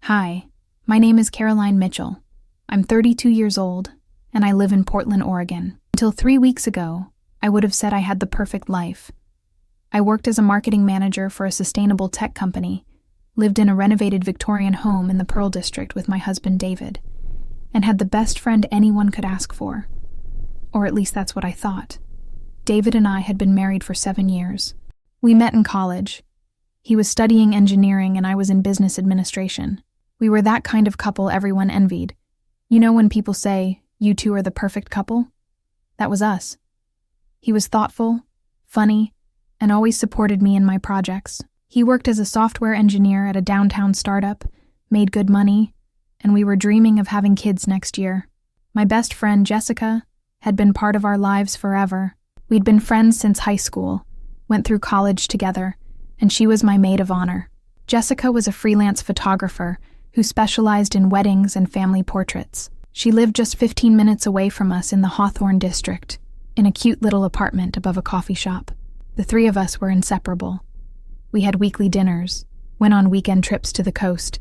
Hi, my name is Caroline Mitchell. I'm 32 years old, and I live in Portland, Oregon. Until 3 weeks ago, I would have said I had the perfect life. I worked as a marketing manager for a sustainable tech company, lived in a renovated Victorian home in the Pearl District with my husband David, and had the best friend anyone could ask for. Or at least that's what I thought. David and I had been married for 7 years. We met in college. He was studying engineering and I was in business administration. We were that kind of couple everyone envied. You know when people say, "You two are the perfect couple?" That was us. He was thoughtful, funny, and always supported me in my projects. He worked as a software engineer at a downtown startup, made good money, and we were dreaming of having kids next year. My best friend, Jessica, had been part of our lives forever. We'd been friends since high school, went through college together, and she was my maid of honor. Jessica was a freelance photographer who specialized in weddings and family portraits. She lived just 15 minutes away from us in the Hawthorne district, in a cute little apartment above a coffee shop. The three of us were inseparable. We had weekly dinners, went on weekend trips to the coast,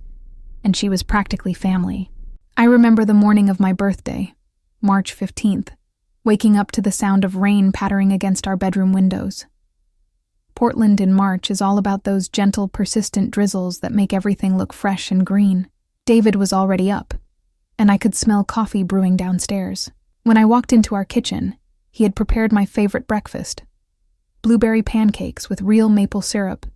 and she was practically family. I remember the morning of my birthday, March 15th, waking up to the sound of rain pattering against our bedroom windows. Portland in March is all about those gentle, persistent drizzles that make everything look fresh and green. David was already up, and I could smell coffee brewing downstairs. When I walked into our kitchen, he had prepared my favorite breakfast: blueberry pancakes with real maple syrup,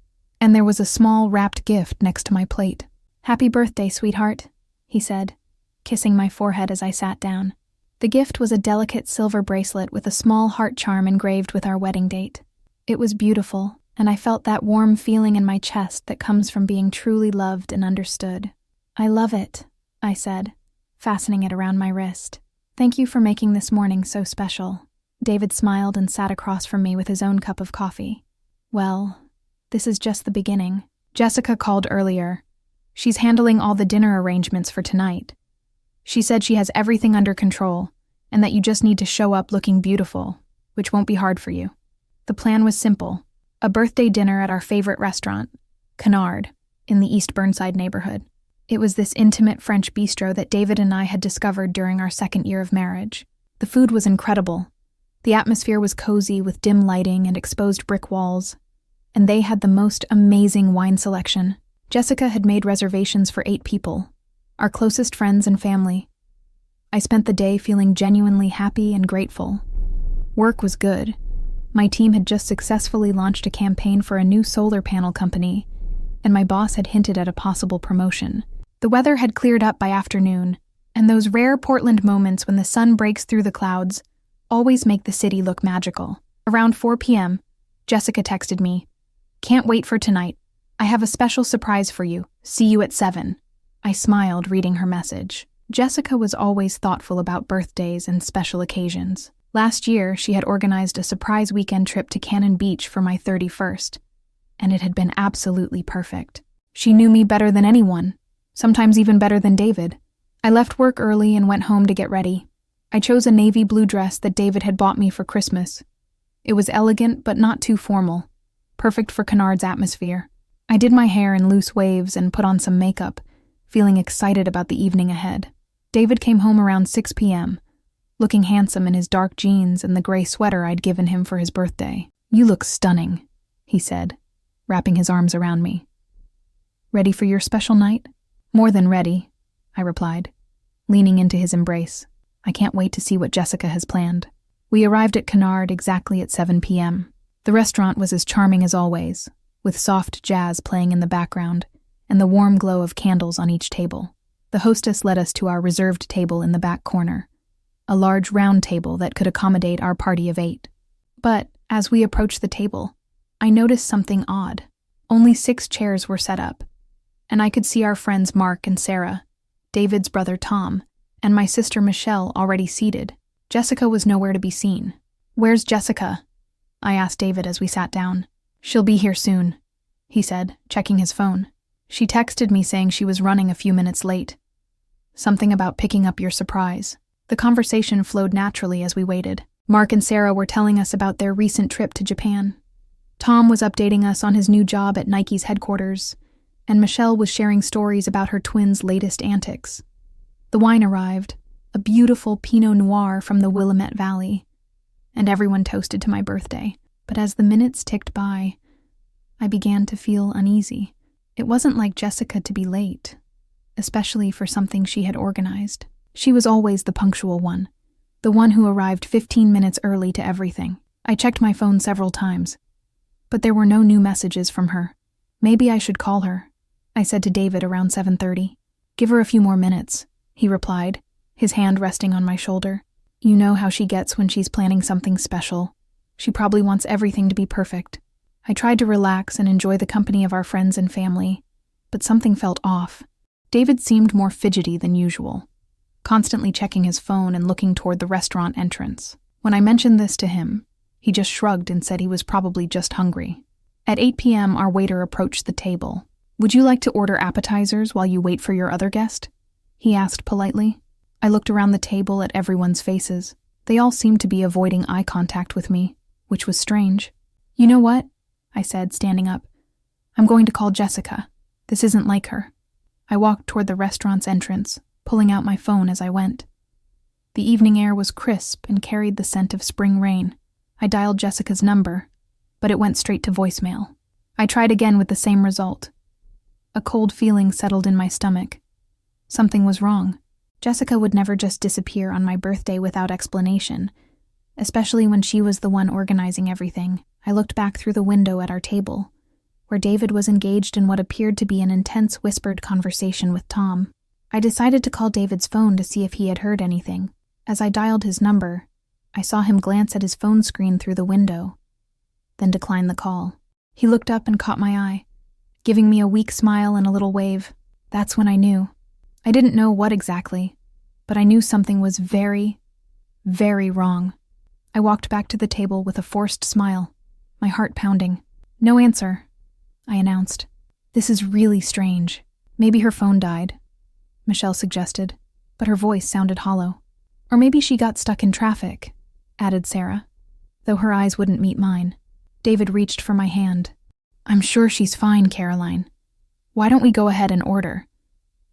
and there was a small wrapped gift next to my plate. "Happy birthday, sweetheart," he said, kissing my forehead as I sat down. The gift was a delicate silver bracelet with a small heart charm engraved with our wedding date. It was beautiful, and I felt that warm feeling in my chest that comes from being truly loved and understood. "I love it," I said, fastening it around my wrist. "Thank you for making this morning so special." David smiled and sat across from me with his own cup of coffee. "Well, this is just the beginning. Jessica called earlier. She's handling all the dinner arrangements for tonight. She said she has everything under control, and that you just need to show up looking beautiful, which won't be hard for you." The plan was simple: a birthday dinner at our favorite restaurant, Canard, in the East Burnside neighborhood. It was this intimate French bistro that David and I had discovered during our 2nd year of marriage. The food was incredible. The atmosphere was cozy with dim lighting and exposed brick walls, and they had the most amazing wine selection. Jessica had made reservations for 8 people, our closest friends and family. I spent the day feeling genuinely happy and grateful. Work was good. My team had just successfully launched a campaign for a new solar panel company, and my boss had hinted at a possible promotion. The weather had cleared up by afternoon, and those rare Portland moments when the sun breaks through the clouds always make the city look magical. Around 4 p.m., Jessica texted me, "Can't wait for tonight. I have a special surprise for you. See you at 7. I smiled reading her message. Jessica was always thoughtful about birthdays and special occasions. Last year, she had organized a surprise weekend trip to Cannon Beach for my 31st, and it had been absolutely perfect. She knew me better than anyone, sometimes even better than David. I left work early and went home to get ready. I chose a navy blue dress that David had bought me for Christmas. It was elegant but not too formal, perfect for Canard's atmosphere. I did my hair in loose waves and put on some makeup, feeling excited about the evening ahead. David came home around 6 p.m., looking handsome in his dark jeans and the gray sweater I'd given him for his birthday. "You look stunning," he said, wrapping his arms around me. "Ready for your special night?" "More than ready," I replied, leaning into his embrace. "I can't wait to see what Jessica has planned." We arrived at Canard exactly at 7 p.m. The restaurant was as charming as always, with soft jazz playing in the background and the warm glow of candles on each table. The hostess led us to our reserved table in the back corner, a large round table that could accommodate our party of 8. But as we approached the table, I noticed something odd. Only 6 chairs were set up, and I could see our friends Mark and Sarah, David's brother Tom, and my sister Michelle already seated. Jessica was nowhere to be seen. "Where's Jessica?" I asked David as we sat down. "She'll be here soon," he said, checking his phone. "She texted me saying she was running a few minutes late. Something about picking up your surprise." The conversation flowed naturally as we waited. Mark and Sarah were telling us about their recent trip to Japan. Tom was updating us on his new job at Nike's headquarters, and Michelle was sharing stories about her twins' latest antics. The wine arrived, a beautiful Pinot Noir from the Willamette Valley, and everyone toasted to my birthday. But as the minutes ticked by, I began to feel uneasy. It wasn't like Jessica to be late, especially for something she had organized. She was always the punctual one, the one who arrived 15 minutes early to everything. I checked my phone several times, but there were no new messages from her. Maybe I should call her, I said to David around 7:30. Give her a few more minutes, he replied, his hand resting on my shoulder. You know how she gets when she's planning something special. She probably wants everything to be perfect. I tried to relax and enjoy the company of our friends and family, but something felt off. David seemed more fidgety than usual, constantly checking his phone and looking toward the restaurant entrance. When I mentioned this to him, he just shrugged and said he was probably just hungry. At 8 p.m., our waiter approached the table. Would you like to order appetizers while you wait for your other guest? He asked politely. I looked around the table at everyone's faces. They all seemed to be avoiding eye contact with me, which was strange. You know what? I said, standing up. I'm going to call Jessica. This isn't like her. I walked toward the restaurant's entrance, pulling out my phone as I went. The evening air was crisp and carried the scent of spring rain. I dialed Jessica's number, but it went straight to voicemail. I tried again with the same result. A cold feeling settled in my stomach. Something was wrong. Jessica would never just disappear on my birthday without explanation, especially when she was the one organizing everything. I looked back through the window at our table, where David was engaged in what appeared to be an intense whispered conversation with Tom. I decided to call David's phone to see if he had heard anything. As I dialed his number, I saw him glance at his phone screen through the window, then decline the call. He looked up and caught my eye, giving me a weak smile and a little wave. That's when I knew. I didn't know what exactly, but I knew something was very, very wrong. I walked back to the table with a forced smile, my heart pounding. No answer, I announced. This is really strange. Maybe her phone died, Michelle suggested, but her voice sounded hollow. Or maybe she got stuck in traffic, added Sarah, though her eyes wouldn't meet mine. David reached for my hand. I'm sure she's fine, Caroline. Why don't we go ahead and order?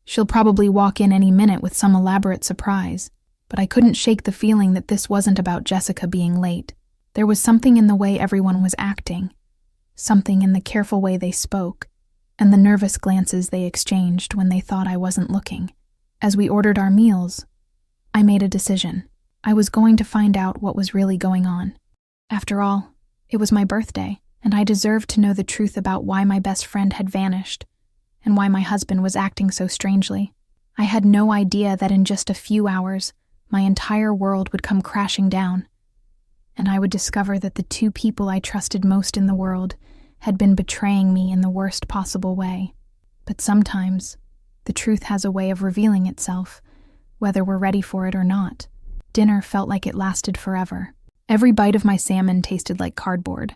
She'll probably walk in any minute with some elaborate surprise. But I couldn't shake the feeling that this wasn't about Jessica being late. There was something in the way everyone was acting, something in the careful way they spoke, and the nervous glances they exchanged when they thought I wasn't looking. As we ordered our meals, I made a decision. I was going to find out what was really going on. After all, it was my birthday, and I deserved to know the truth about why my best friend had vanished, and why my husband was acting so strangely. I had no idea that in just a few hours, my entire world would come crashing down, and I would discover that the two people I trusted most in the world had been betraying me in the worst possible way. But sometimes, the truth has a way of revealing itself, whether we're ready for it or not. Dinner felt like it lasted forever. Every bite of my salmon tasted like cardboard,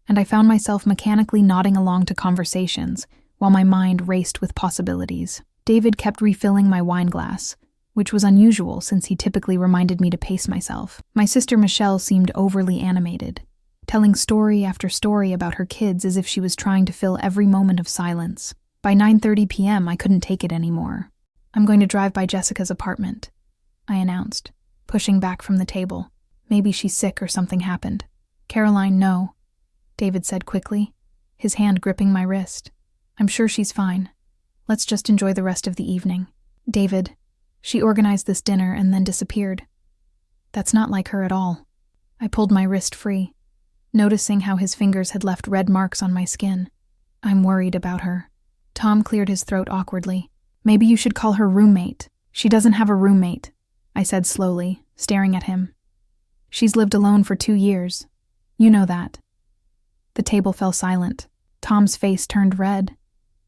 and I found myself mechanically nodding along to conversations while my mind raced with possibilities. David kept refilling my wine glass, which was unusual since he typically reminded me to pace myself. My sister Michelle seemed overly animated, telling story after story about her kids as if she was trying to fill every moment of silence. By 9:30 p.m., I couldn't take it anymore. I'm going to drive by Jessica's apartment, I announced, pushing back from the table. Maybe she's sick or something happened. Caroline, no, David said quickly, his hand gripping my wrist. I'm sure she's fine. Let's just enjoy the rest of the evening. David, she organized this dinner and then disappeared. That's not like her at all. I pulled my wrist free, noticing how his fingers had left red marks on my skin. I'm worried about her. Tom cleared his throat awkwardly. Maybe you should call her roommate. She doesn't have a roommate, I said slowly, staring at him. She's lived alone for 2 years. You know that. The table fell silent. Tom's face turned red,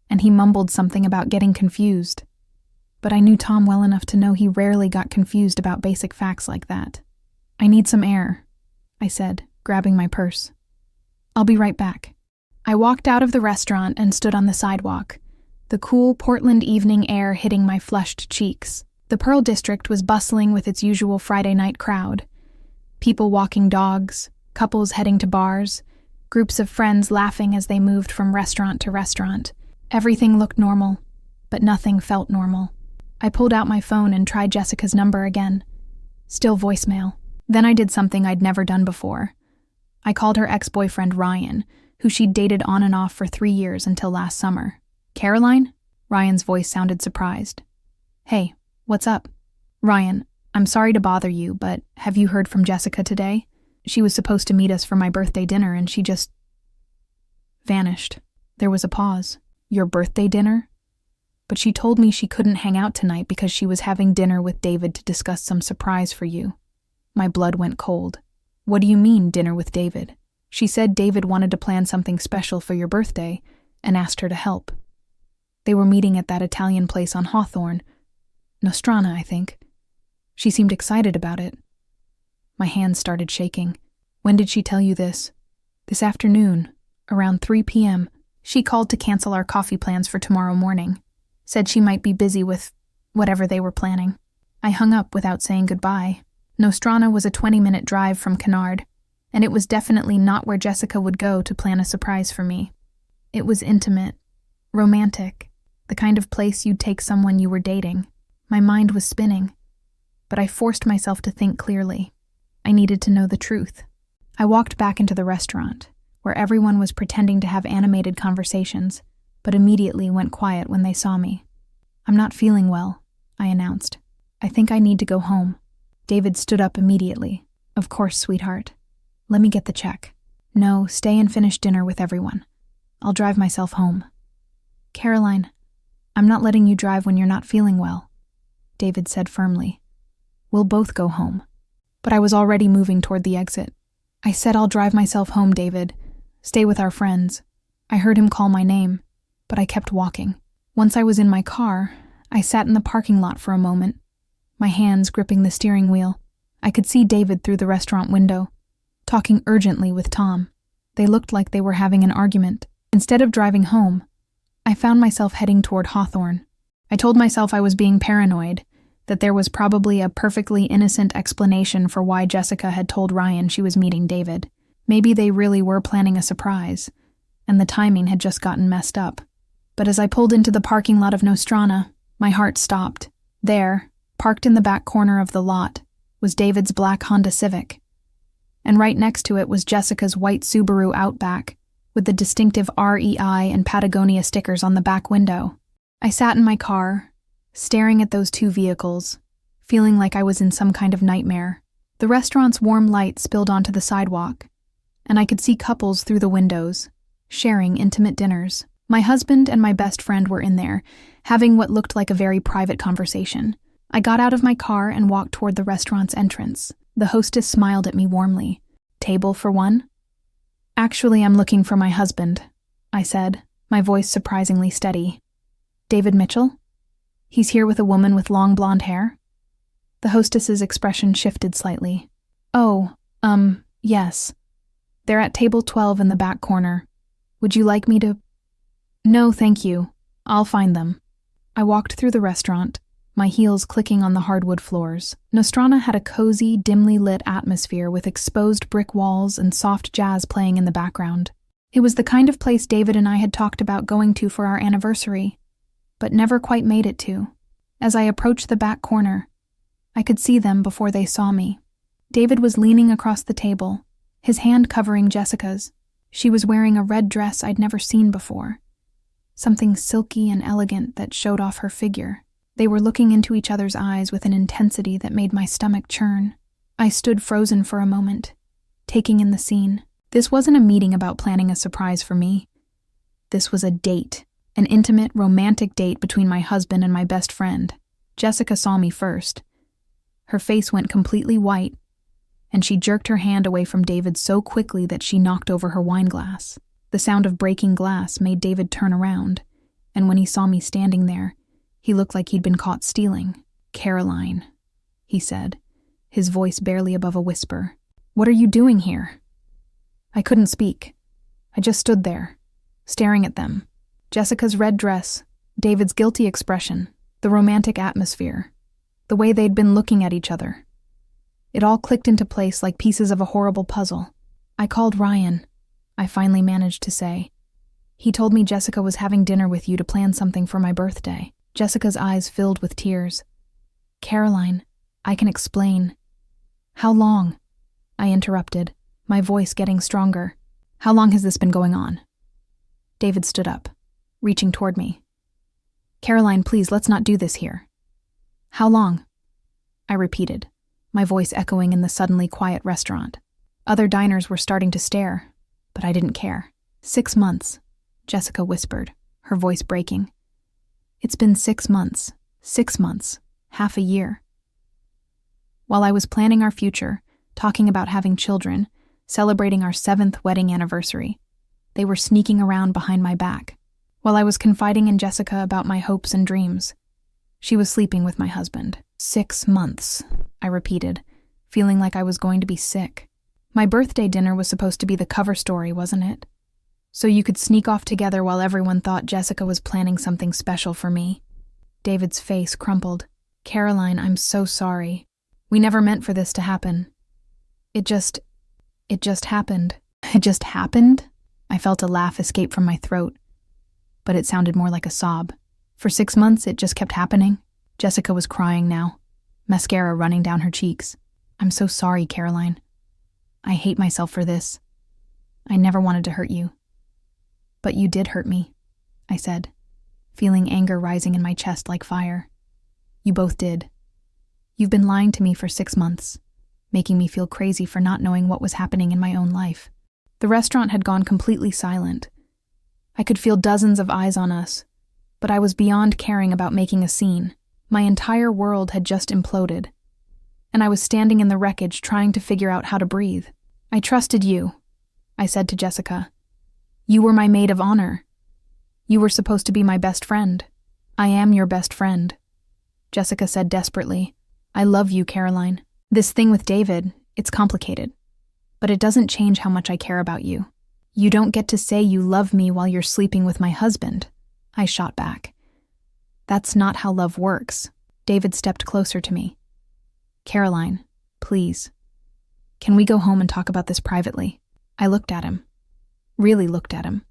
and he mumbled something about getting confused. But I knew Tom well enough to know he rarely got confused about basic facts like that. I need some air, I said, grabbing my purse. I'll be right back. I walked out of the restaurant and stood on the sidewalk, the cool Portland evening air hitting my flushed cheeks. The Pearl District was bustling with its usual Friday night crowd. People walking dogs, couples heading to bars, groups of friends laughing as they moved from restaurant to restaurant. Everything looked normal, but nothing felt normal. I pulled out my phone and tried Jessica's number again. Still voicemail. Then I did something I'd never done before. I called her ex-boyfriend Ryan, who she'd dated on and off for 3 years until last summer. Caroline? Ryan's voice sounded surprised. Hey, what's up? Ryan, I'm sorry to bother you, but have you heard from Jessica today? She was supposed to meet us for my birthday dinner and she just vanished. There was a pause. Your birthday dinner? But she told me she couldn't hang out tonight because she was having dinner with David to discuss some surprise for you. My blood went cold. What do you mean, dinner with David? She said David wanted to plan something special for your birthday and asked her to help. They were meeting at that Italian place on Hawthorne. Nostrana, I think. She seemed excited about it. My hands started shaking. When did she tell you this? This afternoon, around 3 p.m. She called to cancel our coffee plans for tomorrow morning. Said she might be busy with whatever they were planning. I hung up without saying goodbye. Nostrana was a 20-minute drive from Kennard, and it was definitely not where Jessica would go to plan a surprise for me. It was intimate, romantic, the kind of place you'd take someone you were dating. My mind was spinning, but I forced myself to think clearly. I needed to know the truth. I walked back into the restaurant, where everyone was pretending to have animated conversations, but immediately went quiet when they saw me. I'm not feeling well, I announced. I think I need to go home. David stood up immediately. Of course, sweetheart. Let me get the check. No, stay and finish dinner with everyone. I'll drive myself home. Caroline, I'm not letting you drive when you're not feeling well, David said firmly. We'll both go home. But I was already moving toward the exit. I said I'll drive myself home, David. Stay with our friends. I heard him call my name, but I kept walking. Once I was in my car, I sat in the parking lot for a moment, my hands gripping the steering wheel. I could see David through the restaurant window, talking urgently with Tom. They looked like they were having an argument. Instead of driving home, I found myself heading toward Hawthorne. I told myself I was being paranoid, that there was probably a perfectly innocent explanation for why Jessica had told Ryan she was meeting David. Maybe they really were planning a surprise, and the timing had just gotten messed up. But as I pulled into the parking lot of Nostrana, my heart stopped. There, parked in the back corner of the lot, was David's black Honda Civic. And right next to it was Jessica's white Subaru Outback, with the distinctive REI and Patagonia stickers on the back window. I sat in my car, staring at those two vehicles, feeling like I was in some kind of nightmare. The restaurant's warm light spilled onto the sidewalk, and I could see couples through the windows, sharing intimate dinners. My husband and my best friend were in there, having what looked like a very private conversation. I got out of my car and walked toward the restaurant's entrance. The hostess smiled at me warmly. Table for one? Actually, I'm looking for my husband, I said, my voice surprisingly steady. David Mitchell? He's here with a woman with long blonde hair? The hostess's expression shifted slightly. Oh, yes. They're at table 12 in the back corner. Would you like me to? No, thank you. I'll find them. I walked through the restaurant, my heels clicking on the hardwood floors. Nostrana had a cozy, dimly lit atmosphere with exposed brick walls and soft jazz playing in the background. It was the kind of place David and I had talked about going to for our anniversary, but never quite made it to. As I approached the back corner, I could see them before they saw me. David was leaning across the table, his hand covering Jessica's. She was wearing a red dress I'd never seen before, something silky and elegant that showed off her figure. They were looking into each other's eyes with an intensity that made my stomach churn. I stood frozen for a moment, taking in the scene. This wasn't a meeting about planning a surprise for me. This was a date, an intimate, romantic date between my husband and my best friend. Jessica saw me first. Her face went completely white, and she jerked her hand away from David so quickly that she knocked over her wine glass. The sound of breaking glass made David turn around, and when he saw me standing there, he looked like he'd been caught stealing. Caroline, he said, his voice barely above a whisper. What are you doing here? I couldn't speak. I just stood there, staring at them. Jessica's red dress, David's guilty expression, the romantic atmosphere, the way they'd been looking at each other. It all clicked into place like pieces of a horrible puzzle. I called Ryan, I finally managed to say. He told me Jessica was having dinner with you to plan something for my birthday. Jessica's eyes filled with tears. Caroline, I can explain. How long? I interrupted, my voice getting stronger. How long has this been going on? David stood up, reaching toward me. Caroline, please, let's not do this here. How long? I repeated, my voice echoing in the suddenly quiet restaurant. Other diners were starting to stare, but I didn't care. 6 months, Jessica whispered, her voice breaking. It's been 6 months. 6 months. Half a year. While I was planning our future, talking about having children, celebrating our 7th wedding anniversary, they were sneaking around behind my back. While I was confiding in Jessica about my hopes and dreams, she was sleeping with my husband. 6 months, I repeated, feeling like I was going to be sick. My birthday dinner was supposed to be the cover story, wasn't it? So you could sneak off together while everyone thought Jessica was planning something special for me. David's face crumpled. Caroline, I'm so sorry. We never meant for this to happen. It just happened. It just happened? I felt a laugh escape from my throat, but it sounded more like a sob. For 6 months, it just kept happening. Jessica was crying now, mascara running down her cheeks. I'm so sorry, Caroline. I hate myself for this. I never wanted to hurt you. But you did hurt me, I said, feeling anger rising in my chest like fire. You both did. You've been lying to me for 6 months, making me feel crazy for not knowing what was happening in my own life. The restaurant had gone completely silent. I could feel dozens of eyes on us, but I was beyond caring about making a scene. My entire world had just imploded, and I was standing in the wreckage trying to figure out how to breathe. I trusted you, I said to Jessica. You were my maid of honor. You were supposed to be my best friend. I am your best friend. Jessica said desperately. I love you, Caroline. This thing with David, it's complicated, but it doesn't change how much I care about you. You don't get to say you love me while you're sleeping with my husband, I shot back. That's not how love works. David stepped closer to me. Caroline, please. Can we go home and talk about this privately? I looked at him, really looked at him,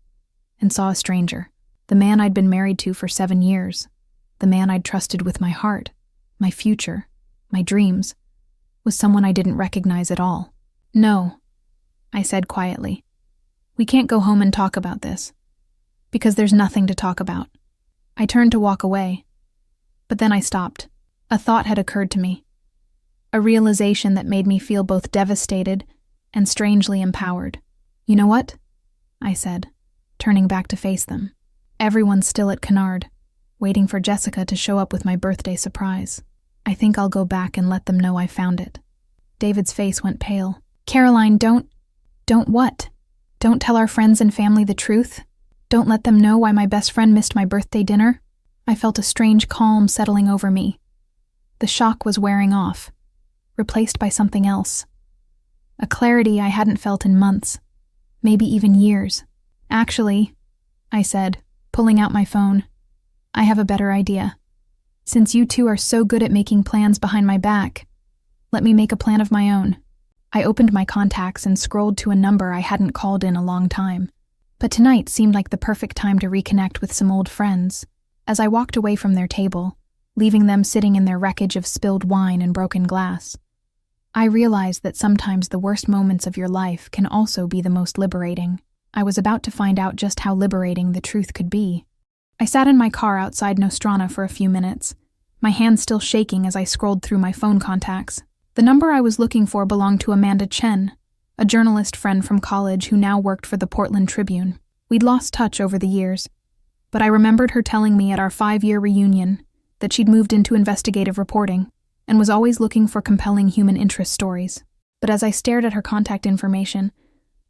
and saw a stranger. The man I'd been married to for 7 years. The man I'd trusted with my heart, my future, my dreams, was someone I didn't recognize at all. No, I said quietly. We can't go home and talk about this, because there's nothing to talk about. I turned to walk away, but then I stopped. A thought had occurred to me, a realization that made me feel both devastated and strangely empowered. You know what? I said, turning back to face them. Everyone's still at Kennard, waiting for Jessica to show up with my birthday surprise. I think I'll go back and let them know I found it. David's face went pale. Caroline, don't what? Don't tell our friends and family the truth? Don't let them know why my best friend missed my birthday dinner? I felt a strange calm settling over me. The shock was wearing off, replaced by something else. A clarity I hadn't felt in months, maybe even years. Actually, I said, pulling out my phone, I have a better idea. Since you two are so good at making plans behind my back, let me make a plan of my own. I opened my contacts and scrolled to a number I hadn't called in a long time. But tonight seemed like the perfect time to reconnect with some old friends. As I walked away from their table, leaving them sitting in their wreckage of spilled wine and broken glass, I realized that sometimes the worst moments of your life can also be the most liberating. I was about to find out just how liberating the truth could be. I sat in my car outside Nostrana for a few minutes, my hands still shaking as I scrolled through my phone contacts. The number I was looking for belonged to Amanda Chen, a journalist friend from college who now worked for the Portland Tribune. We'd lost touch over the years, but I remembered her telling me at our 5-year reunion that she'd moved into investigative reporting and was always looking for compelling human interest stories. But as I stared at her contact information,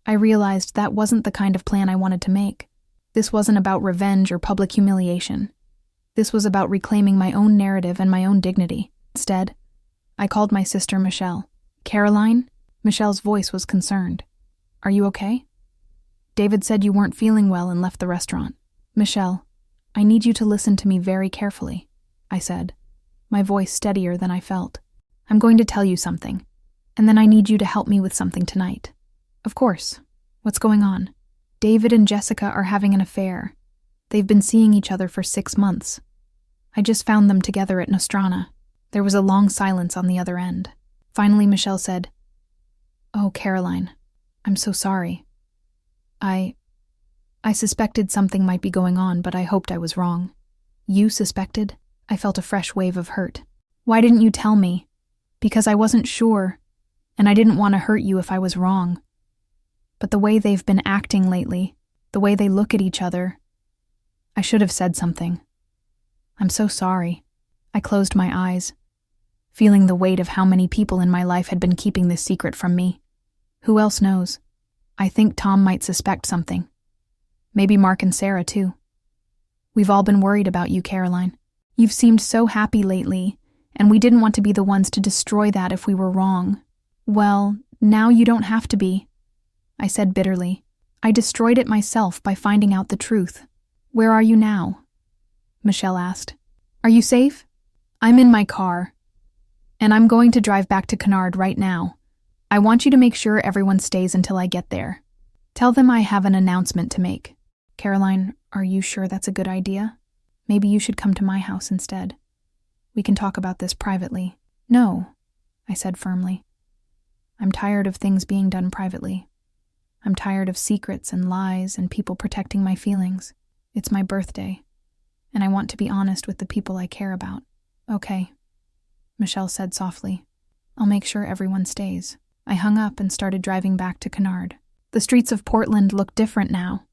I realized that wasn't the kind of plan I wanted to make. This wasn't about revenge or public humiliation. This was about reclaiming my own narrative and my own dignity. Instead, I called my sister Michelle. Caroline? Michelle's voice was concerned. Are you okay? David said you weren't feeling well and left the restaurant. Michelle, I need you to listen to me very carefully, I said, my voice steadier than I felt. I'm going to tell you something, and then I need you to help me with something tonight. Of course. What's going on? David and Jessica are having an affair. They've been seeing each other for 6 months. I just found them together at Nostrana." There was a long silence on the other end. Finally, Michelle said, "Oh, Caroline, I'm so sorry. I suspected something might be going on, but I hoped I was wrong." "You suspected?" I felt a fresh wave of hurt. "Why didn't you tell me?" "Because I wasn't sure, and I didn't want to hurt you if I was wrong. But the way they've been acting lately, the way they look at each other, I should have said something. I'm so sorry." I closed my eyes, feeling the weight of how many people in my life had been keeping this secret from me. Who else knows? I think Tom might suspect something. Maybe Mark and Sarah, too. We've all been worried about you, Caroline. You've seemed so happy lately, and we didn't want to be the ones to destroy that if we were wrong. Well, now you don't have to be, I said bitterly. I destroyed it myself by finding out the truth. Where are you now? Michelle asked. Are you safe? I'm in my car, and I'm going to drive back to Kennard right now. I want you to make sure everyone stays until I get there. Tell them I have an announcement to make. Caroline, are you sure that's a good idea? Maybe you should come to my house instead. We can talk about this privately. No, I said firmly. I'm tired of things being done privately. I'm tired of secrets and lies and people protecting my feelings. It's my birthday, and I want to be honest with the people I care about. Okay, Michelle said softly. I'll make sure everyone stays. I hung up and started driving back to Kennard. The streets of Portland looked different now.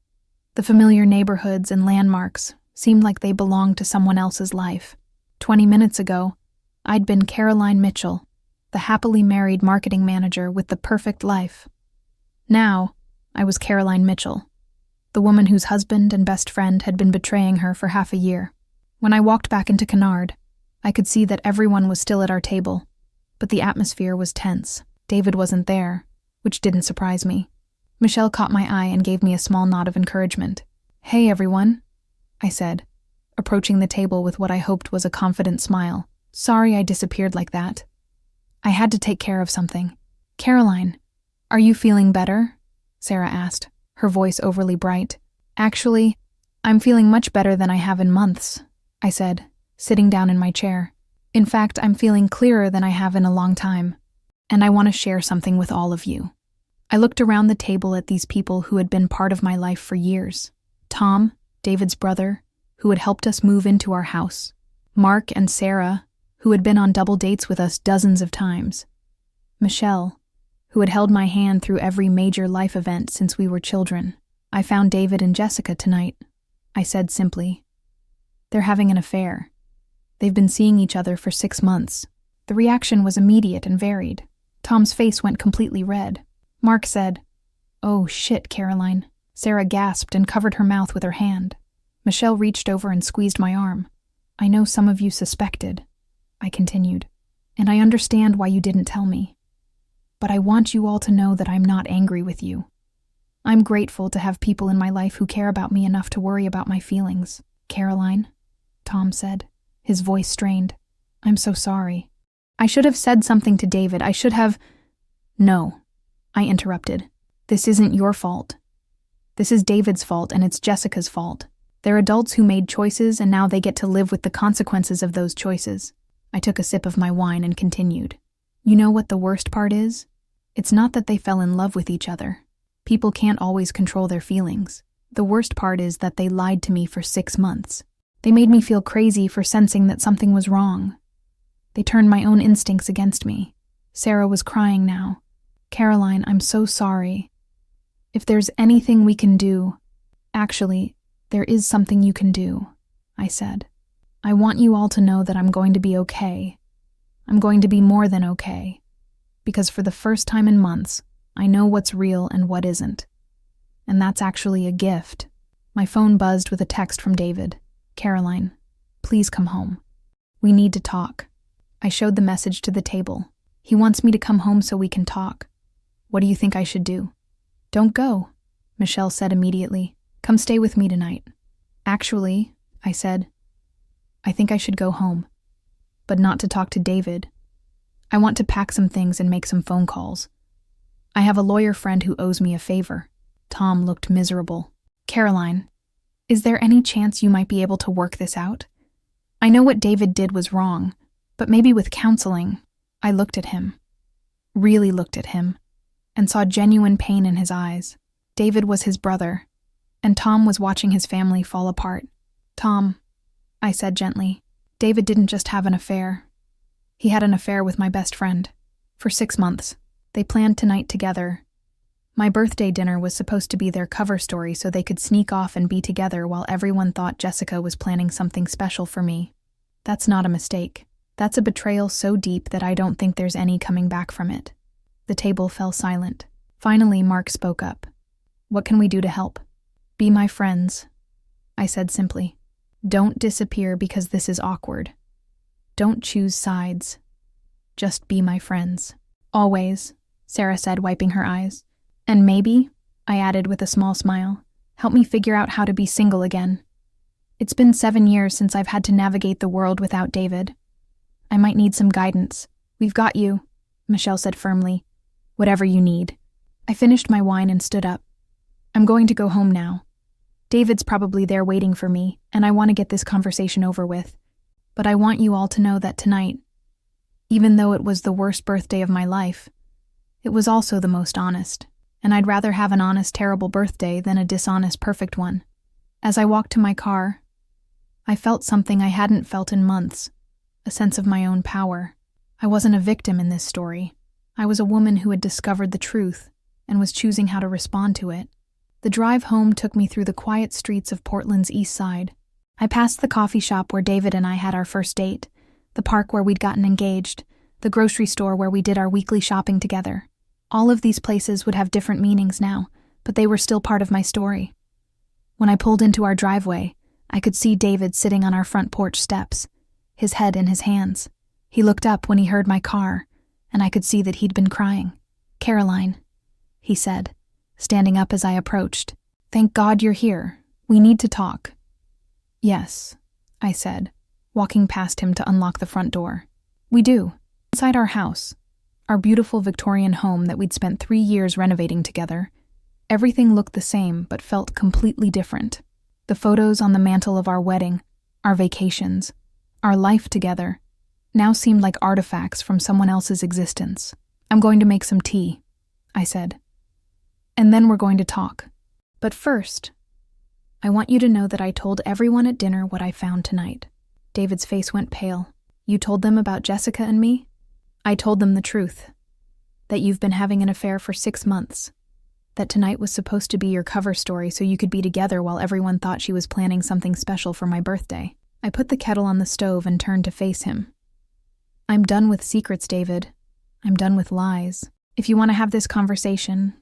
The familiar neighborhoods and landmarks seemed like they belonged to someone else's life. 20 minutes ago, I'd been Caroline Mitchell, the happily married marketing manager with the perfect life. Now, I was Caroline Mitchell, the woman whose husband and best friend had been betraying her for half a year. When I walked back into Kennard, I could see that everyone was still at our table, but the atmosphere was tense. David wasn't there, which didn't surprise me. Michelle caught my eye and gave me a small nod of encouragement. Hey, everyone, I said, approaching the table with what I hoped was a confident smile. Sorry I disappeared like that. I had to take care of something. Caroline, are you feeling better? Sarah asked, her voice overly bright. Actually, I'm feeling much better than I have in months, I said, sitting down in my chair. In fact, I'm feeling clearer than I have in a long time, and I want to share something with all of you. I looked around the table at these people who had been part of my life for years. Tom, David's brother, who had helped us move into our house. Mark and Sarah, who had been on double dates with us dozens of times. Michelle, who had held my hand through every major life event since we were children. I found David and Jessica tonight, I said simply. They're having an affair. They've been seeing each other for 6 months. The reaction was immediate and varied. Tom's face went completely red. Mark said, Oh shit, Caroline. Sarah gasped and covered her mouth with her hand. Michelle reached over and squeezed my arm. I know some of you suspected, I continued, and I understand why you didn't tell me. But I want you all to know that I'm not angry with you. I'm grateful to have people in my life who care about me enough to worry about my feelings. Caroline, Tom said, his voice strained. I'm so sorry. I should have said something to David. I should have... No, I interrupted. This isn't your fault. This is David's fault, and it's Jessica's fault. They're adults who made choices, and now they get to live with the consequences of those choices. I took a sip of my wine and continued. You know what the worst part is? It's not that they fell in love with each other. People can't always control their feelings. The worst part is that they lied to me for 6 months. They made me feel crazy for sensing that something was wrong. They turned my own instincts against me. Sarah was crying now. Caroline, I'm so sorry. If there's anything we can do... Actually, there is something you can do, I said. I want you all to know that I'm going to be okay. I'm going to be more than okay. Because for the first time in months, I know what's real and what isn't. And that's actually a gift. My phone buzzed with a text from David. Caroline, please come home. We need to talk. I showed the message to the table. He wants me to come home so we can talk. What do you think I should do? Don't go, Michelle said immediately. Come stay with me tonight. Actually, I said, I think I should go home, but not to talk to David. I want to pack some things and make some phone calls. I have a lawyer friend who owes me a favor. Tom looked miserable. Caroline, is there any chance you might be able to work this out? I know what David did was wrong, but maybe with counseling. I looked at him, really looked at him, and saw genuine pain in his eyes. David was his brother, and Tom was watching his family fall apart. Tom, I said gently, David didn't just have an affair. He had an affair with my best friend. For 6 months. They planned tonight together. My birthday dinner was supposed to be their cover story so they could sneak off and be together while everyone thought Jessica was planning something special for me. That's not a mistake. That's a betrayal so deep that I don't think there's any coming back from it. The table fell silent. Finally, Mark spoke up. What can we do to help? Be my friends, I said simply. Don't disappear because this is awkward. Don't choose sides. Just be my friends. Always, Sarah said, wiping her eyes. And maybe, I added with a small smile, help me figure out how to be single again. It's been 7 years since I've had to navigate the world without David. I might need some guidance. We've got you, Michelle said firmly. Whatever you need. I finished my wine and stood up. I'm going to go home now. David's probably there waiting for me, and I want to get this conversation over with. But I want you all to know that tonight, even though it was the worst birthday of my life, it was also the most honest, and I'd rather have an honest, terrible birthday than a dishonest, perfect one. As I walked to my car, I felt something I hadn't felt in months, a sense of my own power. I wasn't a victim in this story. I was a woman who had discovered the truth and was choosing how to respond to it. The drive home took me through the quiet streets of Portland's east side. I passed the coffee shop where David and I had our first date, the park where we'd gotten engaged, the grocery store where we did our weekly shopping together. All of these places would have different meanings now, but they were still part of my story. When I pulled into our driveway, I could see David sitting on our front porch steps, his head in his hands. He looked up when he heard my car, and I could see that he'd been crying. Caroline, he said, standing up as I approached. Thank God you're here. We need to talk. Yes, I said, walking past him to unlock the front door. We do. Inside our house, our beautiful Victorian home that we'd spent 3 years renovating together, everything looked the same but felt completely different. The photos on the mantle of our wedding, our vacations, our life together, now seemed like artifacts from someone else's existence. I'm going to make some tea, I said. And then we're going to talk. But first, I want you to know that I told everyone at dinner what I found tonight. David's face went pale. You told them about Jessica and me? I told them the truth. That you've been having an affair for 6 months. That tonight was supposed to be your cover story so you could be together while everyone thought she was planning something special for my birthday. I put the kettle on the stove and turned to face him. I'm done with secrets, David. I'm done with lies. If you want to have this conversation,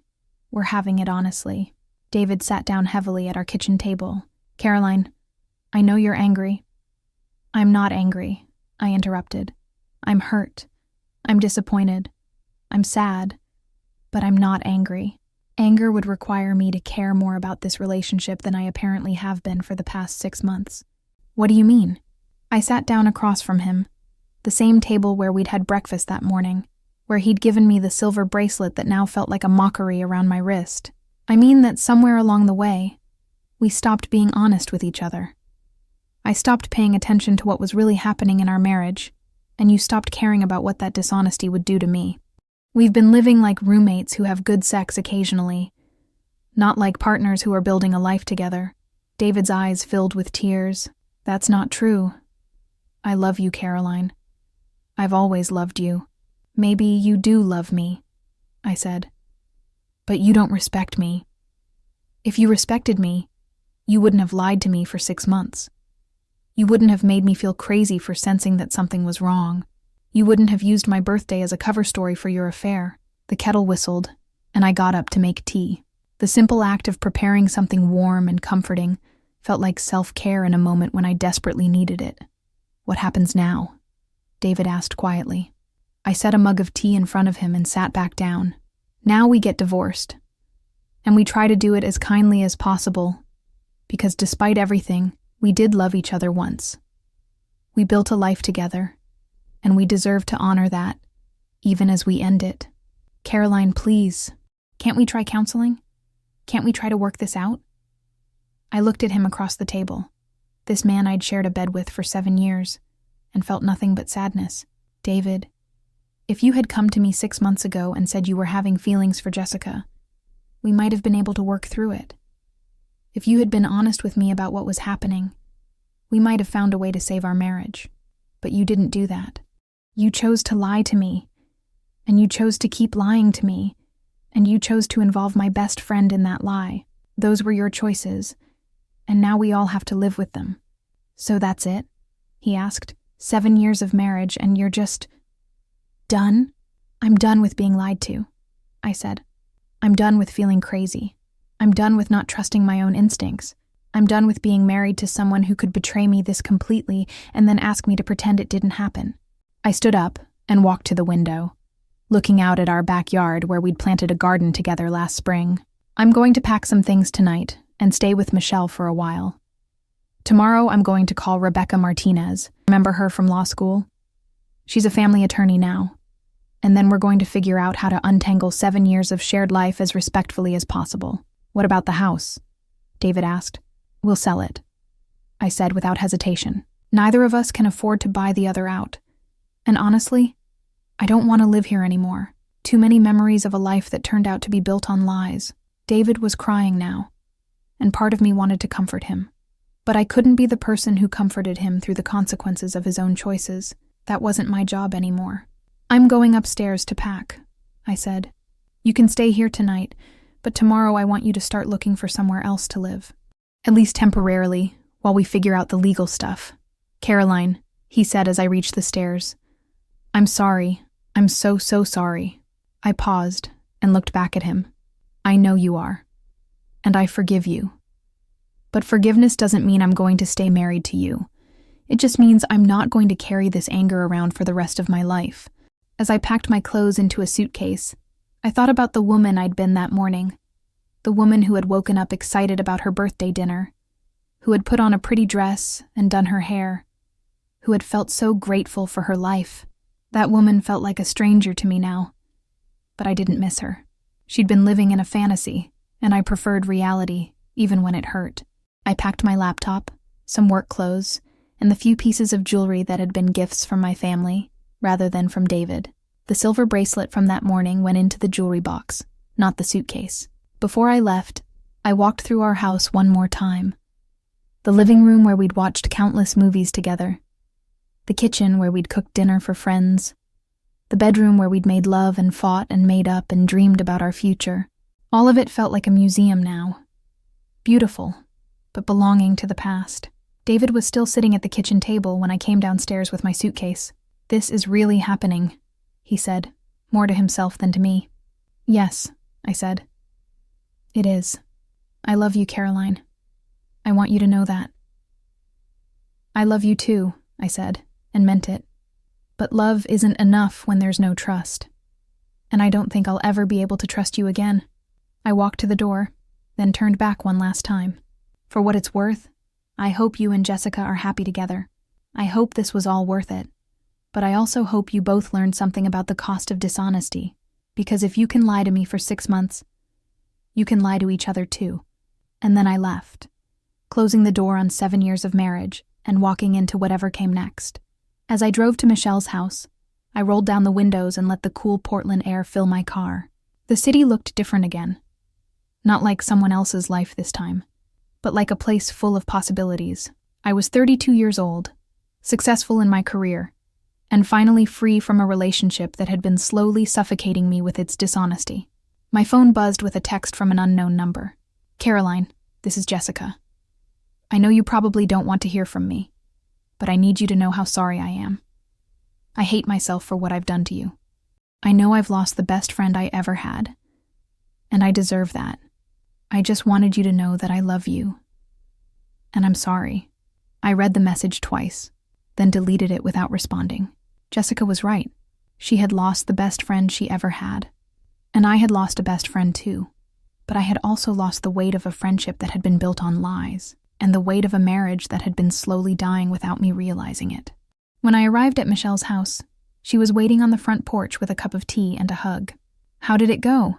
we're having it honestly. David sat down heavily at our kitchen table. Caroline, I know you're angry. I'm not angry, I interrupted. I'm hurt. I'm disappointed. I'm sad. But I'm not angry. Anger would require me to care more about this relationship than I apparently have been for the past 6 months. What do you mean? I sat down across from him, the same table where we'd had breakfast that morning, where he'd given me the silver bracelet that now felt like a mockery around my wrist. I mean that somewhere along the way, we stopped being honest with each other. I stopped paying attention to what was really happening in our marriage, and you stopped caring about what that dishonesty would do to me. We've been living like roommates who have good sex occasionally, not like partners who are building a life together. David's eyes filled with tears. That's not true. I love you, Caroline. I've always loved you. Maybe you do love me, I said. But you don't respect me. If you respected me, you wouldn't have lied to me for 6 months. You wouldn't have made me feel crazy for sensing that something was wrong. You wouldn't have used my birthday as a cover story for your affair. The kettle whistled, and I got up to make tea. The simple act of preparing something warm and comforting felt like self-care in a moment when I desperately needed it. What happens now? David asked quietly. I set a mug of tea in front of him and sat back down. Now we get divorced. And we try to do it as kindly as possible, because despite everything, we did love each other once. We built a life together, and we deserve to honor that, even as we end it. Caroline, please, can't we try counseling? Can't we try to work this out? I looked at him across the table. This man I'd shared a bed with for 7 years, and felt nothing but sadness. David, if you had come to me 6 months ago and said you were having feelings for Jessica, we might have been able to work through it. If you had been honest with me about what was happening, we might have found a way to save our marriage. But you didn't do that. You chose to lie to me, and you chose to keep lying to me, and you chose to involve my best friend in that lie. Those were your choices, and now we all have to live with them. So that's it? He asked. 7 years of marriage, and you're just done? I'm done with being lied to, I said. I'm done with feeling crazy. I'm done with not trusting my own instincts. I'm done with being married to someone who could betray me this completely and then ask me to pretend it didn't happen. I stood up and walked to the window, looking out at our backyard where we'd planted a garden together last spring. I'm going to pack some things tonight and stay with Michelle for a while. Tomorrow I'm going to call Rebecca Martinez. Remember her from law school? She's a family attorney now. And then we're going to figure out how to untangle 7 years of shared life as respectfully as possible. What about the house? David asked. We'll sell it, I said without hesitation. Neither of us can afford to buy the other out. And honestly, I don't want to live here anymore. Too many memories of a life that turned out to be built on lies. David was crying now, and part of me wanted to comfort him. But I couldn't be the person who comforted him through the consequences of his own choices. That wasn't my job anymore. I'm going upstairs to pack, I said. You can stay here tonight, but tomorrow I want you to start looking for somewhere else to live. At least temporarily, while we figure out the legal stuff. Caroline, he said as I reached the stairs. I'm sorry. I'm so sorry. I paused and looked back at him. I know you are. And I forgive you. But forgiveness doesn't mean I'm going to stay married to you. It just means I'm not going to carry this anger around for the rest of my life. As I packed my clothes into a suitcase, I thought about the woman I'd been that morning. The woman who had woken up excited about her birthday dinner, who had put on a pretty dress and done her hair, who had felt so grateful for her life. That woman felt like a stranger to me now, but I didn't miss her. She'd been living in a fantasy, and I preferred reality, even when it hurt. I packed my laptop, some work clothes, and the few pieces of jewelry that had been gifts from my family, rather than from David. The silver bracelet from that morning went into the jewelry box, not the suitcase. Before I left, I walked through our house one more time. The living room where we'd watched countless movies together. The kitchen where we'd cooked dinner for friends. The bedroom where we'd made love and fought and made up and dreamed about our future. All of it felt like a museum now. Beautiful, but belonging to the past. David was still sitting at the kitchen table when I came downstairs with my suitcase. This is really happening, he said, more to himself than to me. Yes, I said. It is. I love you, Caroline. I want you to know that. I love you too, I said, and meant it. But love isn't enough when there's no trust. And I don't think I'll ever be able to trust you again. I walked to the door, then turned back one last time. For what it's worth, I hope you and Jessica are happy together. I hope this was all worth it. But I also hope you both learned something about the cost of dishonesty. Because if you can lie to me for 6 months, you can lie to each other too. And then I left, closing the door on 7 years of marriage and walking into whatever came next. As I drove to Michelle's house, I rolled down the windows and let the cool Portland air fill my car. The city looked different again. Not like someone else's life this time, but like a place full of possibilities. I was 32 years old, successful in my career, and finally free from a relationship that had been slowly suffocating me with its dishonesty. My phone buzzed with a text from an unknown number. Caroline, this is Jessica. I know you probably don't want to hear from me, but I need you to know how sorry I am. I hate myself for what I've done to you. I know I've lost the best friend I ever had, and I deserve that. I just wanted you to know that I love you. And I'm sorry. I read the message twice, then deleted it without responding. Jessica was right. She had lost the best friend she ever had. And I had lost a best friend too. But I had also lost the weight of a friendship that had been built on lies, and the weight of a marriage that had been slowly dying without me realizing it. When I arrived at Michelle's house, she was waiting on the front porch with a cup of tea and a hug. How did it go?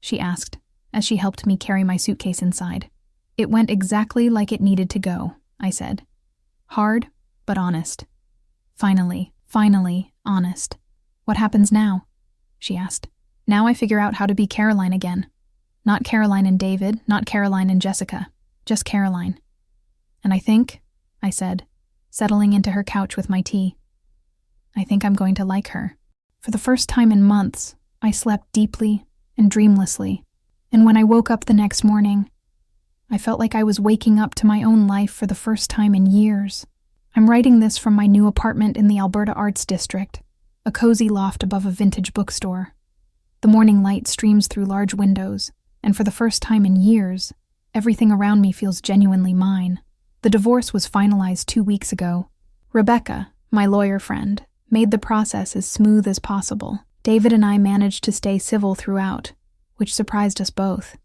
She asked, as she helped me carry my suitcase inside. "It went exactly like it needed to go," I said. "Hard, but honest." Finally, honest. "What happens now?" she asked. "Now I figure out how to be Caroline again. Not Caroline and David, not Caroline and Jessica, just Caroline. And I said, settling into her couch with my tea, I think I'm going to like her." For the first time in months, I slept deeply and dreamlessly, and when I woke up the next morning, I felt like I was waking up to my own life for the first time in years. I'm writing this from my new apartment in the Alberta Arts District, a cozy loft above a vintage bookstore. The morning light streams through large windows, and for the first time in years, everything around me feels genuinely mine. The divorce was finalized 2 weeks ago. Rebecca, my lawyer friend, made the process as smooth as possible. David and I managed to stay civil throughout, which surprised us both.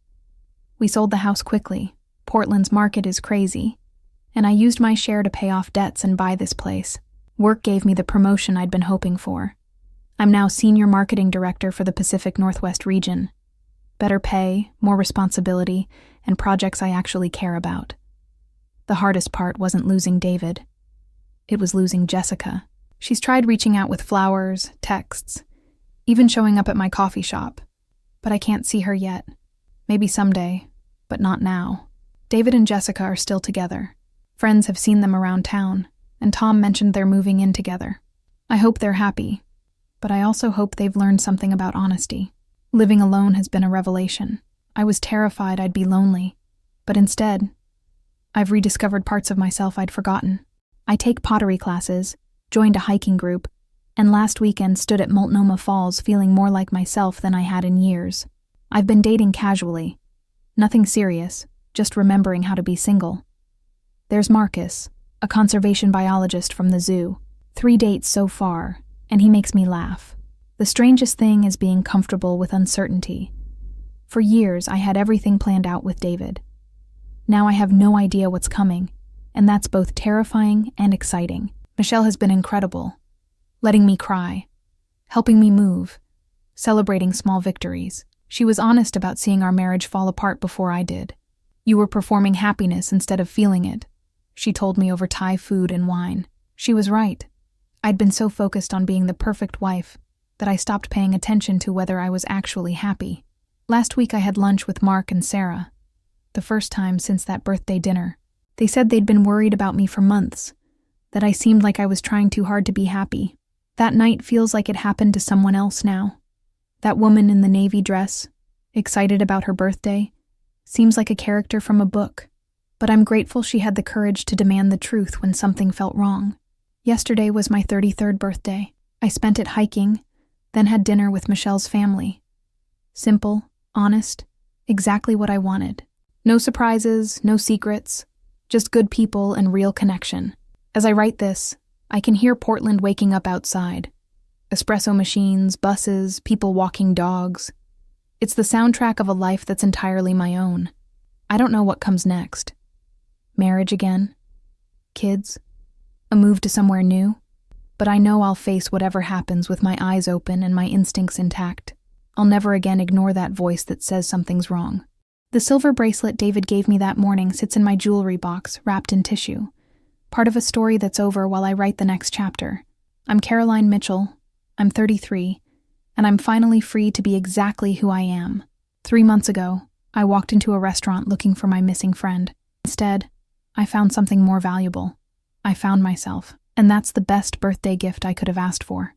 We sold the house quickly. Portland's market is crazy, and I used my share to pay off debts and buy this place. Work gave me the promotion I'd been hoping for. I'm now Senior Marketing Director for the Pacific Northwest region. Better pay, more responsibility, and projects I actually care about. The hardest part wasn't losing David. It was losing Jessica. She's tried reaching out with flowers, texts, even showing up at my coffee shop. But I can't see her yet. Maybe someday, but not now. David and Jessica are still together. Friends have seen them around town, and Tom mentioned they're moving in together. I hope they're happy, but I also hope they've learned something about honesty. Living alone has been a revelation. I was terrified I'd be lonely, but instead, I've rediscovered parts of myself I'd forgotten. I take pottery classes, joined a hiking group, and last weekend stood at Multnomah Falls feeling more like myself than I had in years. I've been dating casually. Nothing serious, just remembering how to be single. There's Marcus, a conservation biologist from the zoo. 3 dates so far, and he makes me laugh. The strangest thing is being comfortable with uncertainty. For years, I had everything planned out with David. Now I have no idea what's coming, and that's both terrifying and exciting. Michelle has been incredible, letting me cry, helping me move, celebrating small victories. She was honest about seeing our marriage fall apart before I did. "You were performing happiness instead of feeling it," she told me over Thai food and wine. She was right. I'd been so focused on being the perfect wife that I stopped paying attention to whether I was actually happy. Last week I had lunch with Mark and Sarah, the first time since that birthday dinner. They said they'd been worried about me for months, that I seemed like I was trying too hard to be happy. That night feels like it happened to someone else now. That woman in the navy dress, excited about her birthday, seems like a character from a book. But I'm grateful she had the courage to demand the truth when something felt wrong. Yesterday was my 33rd birthday. I spent it hiking, then had dinner with Michelle's family. Simple, honest, exactly what I wanted. No surprises, no secrets, just good people and real connection. As I write this, I can hear Portland waking up outside. Espresso machines, buses, people walking dogs. It's the soundtrack of a life that's entirely my own. I don't know what comes next. Marriage again? Kids? A move to somewhere new? But I know I'll face whatever happens with my eyes open and my instincts intact. I'll never again ignore that voice that says something's wrong. The silver bracelet David gave me that morning sits in my jewelry box, wrapped in tissue. Part of a story that's over while I write the next chapter. I'm Caroline Mitchell. I'm 33, and I'm finally free to be exactly who I am. 3 months ago, I walked into a restaurant looking for my missing friend. Instead, I found something more valuable. I found myself, and that's the best birthday gift I could have asked for.